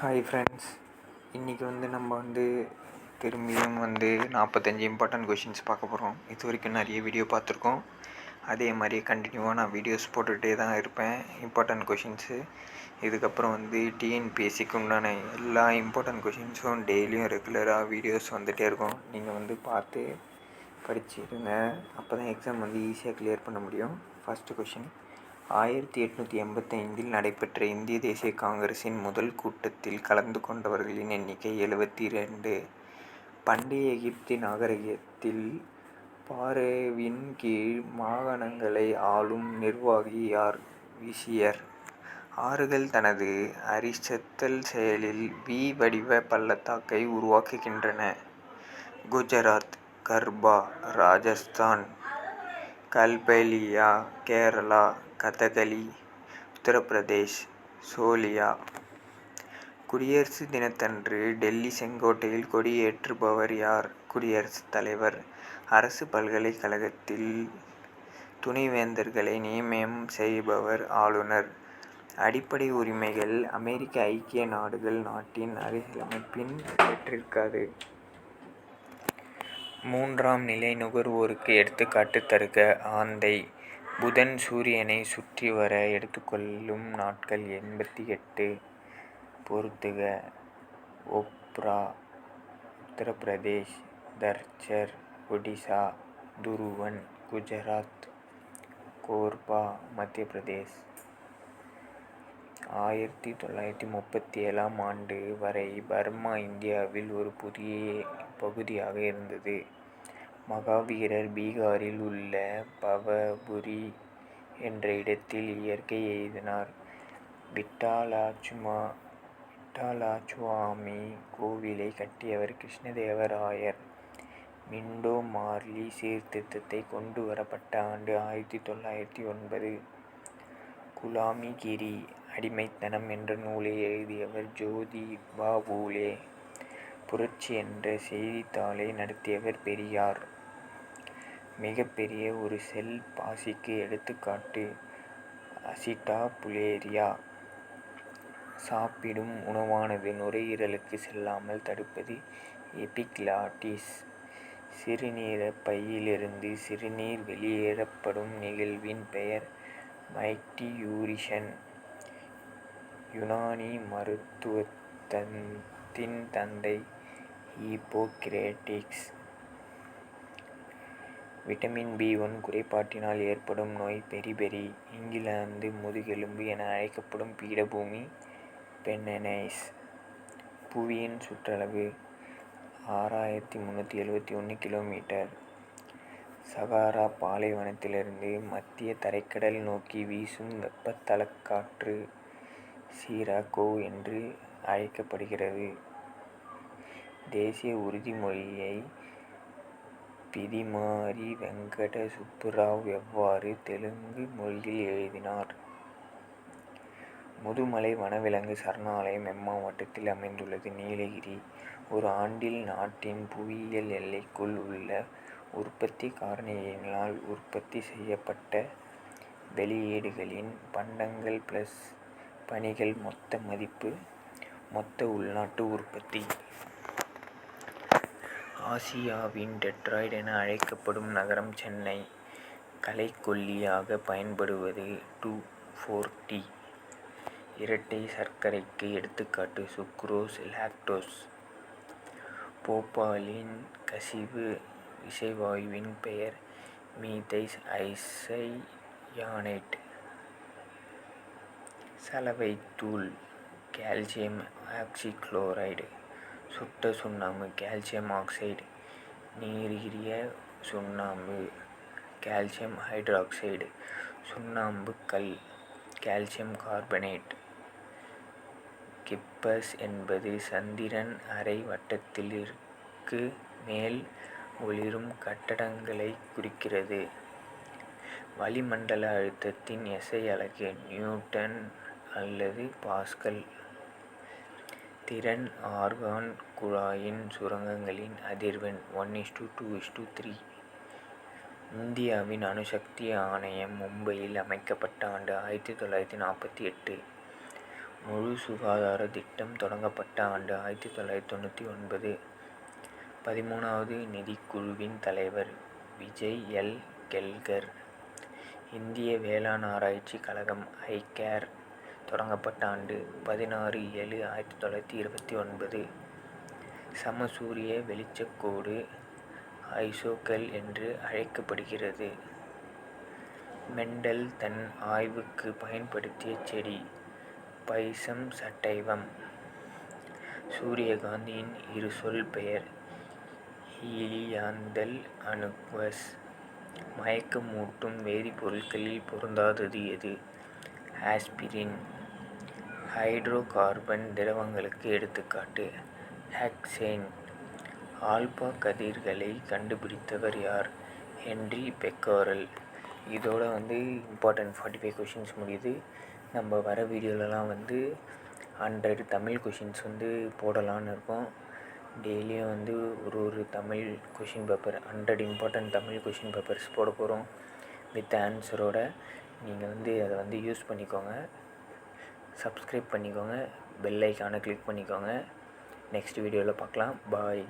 Hi friends, இன்றைக்கி நம்ம திரும்பியும் 45 இம்பார்ட்டன்ட் கொஷின்ஸ் பார்க்க போகிறோம். இது வரைக்கும் நிறைய வீடியோ பார்த்துருக்கோம். அதே மாதிரி கண்டினியூவாக நான் வீடியோஸ் போட்டுகிட்டே தான் இருப்பேன். இம்பார்ட்டன்ட் கொஷின்ஸு இதுக்கப்புறம் டிஎன்பிஎஸ்சிக்கு உண்டான எல்லா இம்பார்ட்டன்ட் கொஷின்ஸும் டெய்லியும் ரெகுலராக வீடியோஸ் வந்துகிட்டே இருக்கும். நீங்கள் பார்த்து படிச்சுருங்க. அப்போ தான் எக்ஸாம் ஈஸியாக கிளியர் பண்ண முடியும். ஃபஸ்ட்டு கொஷின், 1885 நடைபெற்ற இந்திய தேசிய காங்கிரஸின் முதல் கூட்டத்தில் கலந்து கொண்டவர்களின் எண்ணிக்கை 72. பண்டைய எகிப்து நாகரிகத்தில் பாரோவின் கீழ் மாகாணங்களை ஆளும் நிர்வாகி யார்? விசியர். ஆறுகள் தனது அரிச்சத்தல் செயலில் வி வடிவ பள்ளத்தாக்கை உருவாக்குகின்றன. குஜராத், கர்பா, ராஜஸ்தான், கல்பலியா, கேரளா, கதகளி, உத்தரப்பிரதேஷ், சோலியா. குடியரசு தினத்தன்று டெல்லி செங்கோட்டையில் கொடியேற்றுபவர் யார்? குடியரசுத் தலைவர். அரசு பல்கலைக்கழகத்தில் துணைவேந்தர்களை நியமனம் செய்பவர் ஆளுநர். அடிப்படை உரிமைகள் அமெரிக்க ஐக்கிய நாடுகள் நாட்டின் அரசியலமைப்பின் பெற்றிருக்காது. மூன்றாம் நிலை நுகர்வோருக்கு எடுத்துக்காட்டு தருக. ஆந்தை. புதன் சூரியனை சுற்றி வர எடுத்துக்கொள்ளும் நாட்கள் 88. பொறுத்துக. ஒப்ரா உத்தரப்பிரதேஷ், தர்ச்சர் ஒடிசா, துருவன் குஜராத், கோர்பா மத்திய பிரதேஷ். 1937ஆம் ஆண்டு வரை பர்மா இந்தியாவில் ஒரு புதிய பகுதியாக இருந்தது. மகாவீரர் பீகாரில் உள்ள பவபுரி என்ற இடத்தில் இயற்கை எய்தினார். விட்டாலாச்சுவாமி கோவிலை கட்டியவர் கிருஷ்ணதேவராயர். மிண்டோ மார்லி சீர்திருத்தத்தை கொண்டு வரப்பட்ட ஆண்டு 1909. குலாமிகிரி அடிமைத்தனம் என்ற நூலை எழுதியவர் ஜோதிபா பூலே. புரட்சி என்ற செய்தித்தாளை நடத்தியவர் பெரியார். மிகப்பெரிய ஒரு செல் பாசிக்கு எடுத்துக்காட்டு அசிட்டாபுலேரியா. சாப்பிடும் உணவானது நுரையீரலுக்கு செல்லாமல் தடுப்பது எபிக்ளாட்டிஸ். சிறுநீரக பையிலிருந்து சிறுநீர் வெளியேற்றப்படும் நிகழ்வின் பெயர் மைக்டியூரிஷன். யுனானி மருத்துவத்தின் தந்தை ஹிப்போக்ரேட்டிஸ். விட்டமின் B1 குறைபாட்டினால் ஏற்படும் நோய் பெரிபெரி. இங்கிலாந்து முதுகெலும்பு என அழைக்கப்படும் பீடபூமி பென்னனைஸ். புவியின் சுற்றளவு 6371 கிலோமீட்டர். சகாரா பாலைவனத்திலிருந்து மத்திய தரைக்கடல் நோக்கி வீசும் வெப்பத்தலக்காற்று சிராக்கோ என்று அழைக்கப்படுகிறது. தேசிய உறுதிமொழியை பிதிமாரி வெங்கட சுப்புராவ் எவ்வாறு தெலுங்கு மொழியில் எழுதினார்? முதுமலை வனவிலங்கு சரணாலயம் எம்மாவட்டத்தில் அமைந்துள்ளது? நீலகிரி. ஒரு ஆண்டில் நாட்டின் புவியியல் எல்லைக்குள் உள்ள உற்பத்தி காரணிகளினால் உற்பத்தி செய்யப்பட்ட வெளியீடுகளின் பண்டங்கள் பிளஸ் பணிகள் மொத்த மதிப்பு. மொத்த உள்நாட்டு உற்பத்தி. ஆசியாவின் டெட்ராய்ட் என அழைக்கப்படும் நகரம் சென்னை. களைக்கொல்லியாக பயன்படுவது 2,4-D. இரட்டை சர்க்கரைக்கு எடுத்துக்காட்டு சுக்ரோஸ், லாக்டோஸ். போபாலின் கசிவு விசைவாயுவின் பெயர் மீதைல் ஐசோசயனைட். சலவைத்தூள் கால்சியம் ஆக்சிகுளோரைடு. சுட்ட சுண்ணாம்பு கால்சியம் ஆக்சைடு. நீரிரிய சுண்ணாம்பு கால்சியம் ஹைட்ராக்சைடு. சுண்ணாம்பு கல் கால்சியம் கார்பனேட். கிப்பஸ் என்பது சந்திரன் அரை வட்டத்திற்கு மேல் ஒளிரும் கட்டடங்களை குறிக்கிறது. வளிமண்டல அழுத்தத்தின் SI அலகு நியூட்டன் அல்லது பாஸ்கல். திறன் ஆர்கான் குழாயின் சுரங்கங்களின் அதிர்வெண் 1:2:3. இந்தியாவின் அணுசக்தி ஆணையம் மும்பையில் அமைக்கப்பட்ட ஆண்டு 1948. முழு சுகாதார திட்டம் தொடங்கப்பட்ட ஆண்டு 1999. 13வது நிதிக்குழுவின் தலைவர் விஜய் எல். கெல்கர். இந்திய வேளாண் ஆராய்ச்சி கழகம் ஐகேர் தொடங்கப்பட்ட ஆண்டு 16/7/1929. சமசூரிய வெளிச்சக்கோடு ஐசோகெல் என்று அழைக்கப்படுகிறது. மெண்டல் தன் ஆய்வுக்கு பயன்படுத்திய செடி பைசம் சட்டைவம். சூரியகாந்தியின் இரு சொல் பெயர் ஹீலியாந்தல் அனுக்வஸ். மயக்கமூட்டும் வேதிப்பொருட்களில் பொருந்தாதது எது? ஆஸ்பிரின். ஹைட்ரோ கார்பன் திரவங்களுக்கு எடுத்துக்காட்டு ஹெக்சேன். ஆல்பா கதிர்களை கண்டுபிடித்தவர் யார்? Henry Becquerel. இதோட இம்பார்ட்டன்ட் 45 கொஷின்ஸ் முடியுது. நம்ம வர வீடியோலலாம் 100 தமிழ் கொஷின்ஸ் போடலான்னு இருக்கோம். டெய்லியும் ஒரு Tamil question paper 100 important Tamil question papers போட போகிறோம் வித் ஆன்சரோட. நீங்கள் அதை யூஸ் பண்ணிக்கோங்க. சப்ஸ்கிரைப் பண்ணிக்கோங்க. பெல் ஐக்கானை கிளிக் பண்ணிக்கோங்க. நெக்ஸ்ட் வீடியோவில் பார்க்கலாம். பாய்.